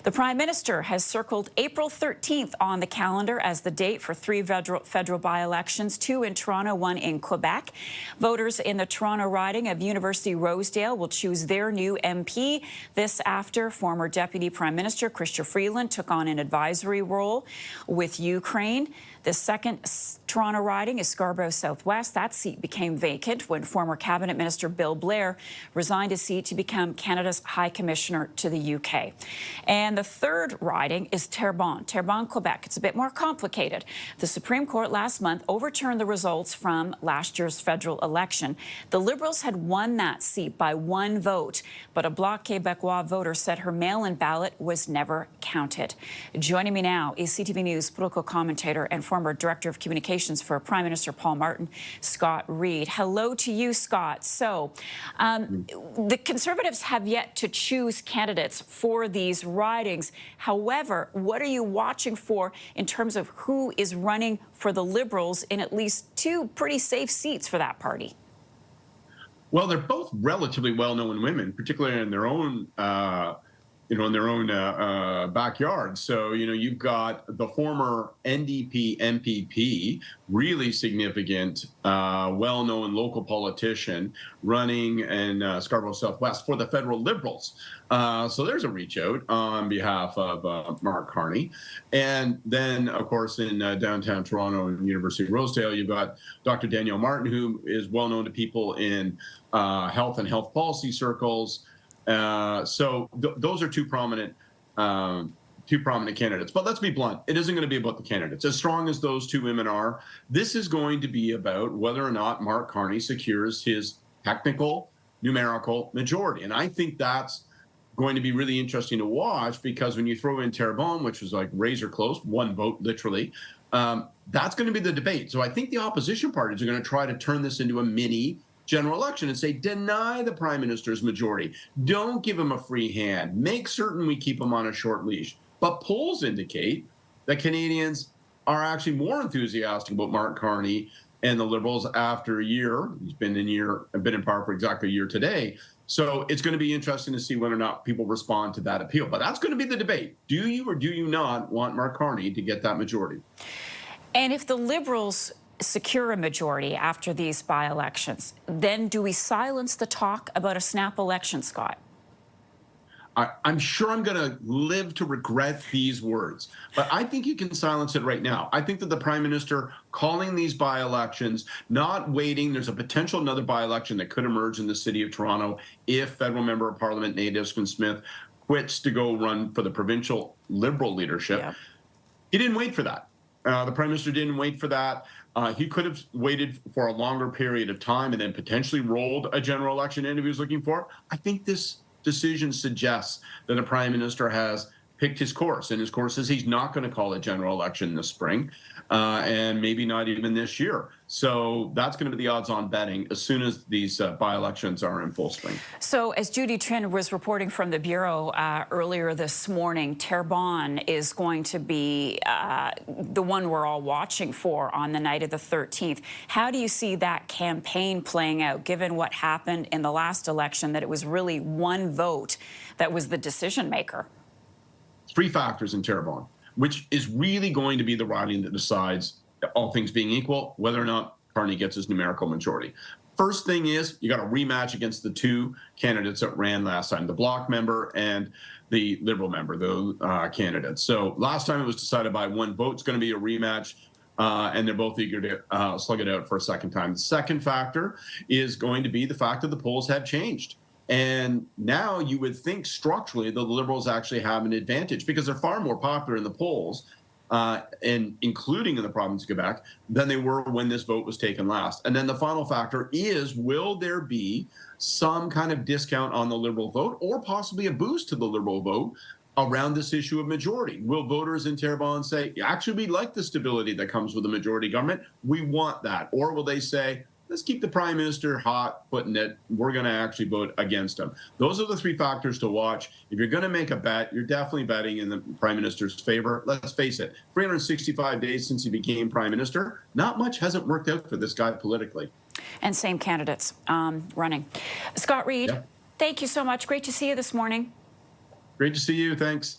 The Prime Minister has circled April 13th on the calendar as the date for three federal by-elections, two in Toronto, one in Quebec. Voters in the Toronto riding of University Rosedale will choose their new MP. This after former Deputy Prime Minister Chrystia Freeland took on an advisory role with Ukraine. The second Toronto riding is Scarborough Southwest. That seat became vacant when former Cabinet Minister Bill Blair resigned his seat to become Canada's High Commissioner to the UK. And the third riding is Terrebonne, Quebec. It's a bit more complicated. The Supreme Court last month overturned the results from last year's federal election. The Liberals had won that seat by one vote, but a Bloc Québécois voter said her mail-in ballot was never counted. Joining me now is CTV News political commentator and former Director of Communications for Prime Minister Paul Martin, Scott Reid. Hello to you, Scott. So, the Conservatives have yet to choose candidates for these ridings. However, what are you watching for in terms of who is running for the Liberals in at least two pretty safe seats for that party? Well, they're both relatively well-known women, particularly in their own backyard. So, you've got the former NDP MPP, really significant, well-known local politician running in Scarborough Southwest for the federal Liberals. So there's a reach out on behalf of Mark Carney. And then, of course, in downtown Toronto and University of Rosedale, you've got Dr. Danielle Martin, who is well-known to people in health and health policy circles. Those are two prominent candidates. But let's be blunt, it isn't going to be about the candidates. As strong as those two women are, this is going to be about whether or not Mark Carney secures his technical, numerical majority. And I think that's going to be really interesting to watch, because when you throw in Terrebonne, which was like razor close, one vote literally, that's going to be the debate. So I think the opposition parties are going to try to turn this into a mini general election and say, deny the Prime Minister's majority. Don't give him a free hand. Make certain we keep him on a short leash. But polls indicate that Canadians are actually more enthusiastic about Mark Carney and the Liberals after a year. He's been in power for exactly a year today. So it's going to be interesting to see whether or not people respond to that appeal. But that's going to be the debate. Do you or do you not want Mark Carney to get that majority? And if the Liberals secure a majority after these by-elections, then do we silence the talk about a snap election, Scott? I'm sure I'm going to live to regret these words, but I think you can silence it right now. I think that the Prime Minister calling these by-elections, not waiting, there's a potential another by-election that could emerge in the city of Toronto if federal member of Parliament Nate Iskin-Smith quits to go run for the provincial Liberal leadership. Yeah. He didn't wait for that. The Prime Minister didn't wait for that. He could have waited for a longer period of time and then potentially rolled a general election in if he was looking for. I think this decision suggests that the Prime Minister has picked his course, and his course is he's not going to call a general election this spring, and maybe not even this year. So that's going to be the odds-on betting as soon as these by-elections are in full swing. So as Judy Trinh was reporting from the Bureau earlier this morning, Terrebonne is going to be the one we're all watching for on the night of the 13th. How do you see that campaign playing out, given what happened in the last election, that it was really one vote that was the decision maker? Three factors in Terrebonne, which is really going to be the riding that decides, all things being equal, whether or not Carney gets his numerical majority. First thing is, you got a rematch against the two candidates that ran last time, the Bloc member and the Liberal member, the candidates. So last time it was decided by one vote. It's going to be a rematch, and they're both eager to slug it out for a second time. The second factor is going to be the fact that the polls have changed. And now you would think structurally the Liberals actually have an advantage because they're far more popular in the polls, and including in the province of Quebec, than they were when this vote was taken last. And then the final factor is, will there be some kind of discount on the Liberal vote or possibly a boost to the Liberal vote around this issue of majority? Will voters in Terrebonne say, actually, we like the stability that comes with a majority government, we want that? Or will they say, let's keep the Prime Minister hot-footing it, we're going to actually vote against him? Those are the three factors to watch. If you're going to make a bet, you're definitely betting in the Prime Minister's favor. Let's face it, 365 days since he became Prime Minister, not much hasn't worked out for this guy politically. And same candidates running. Scott Reid, Thank you so much. Great to see you this morning. Great to see you. Thanks.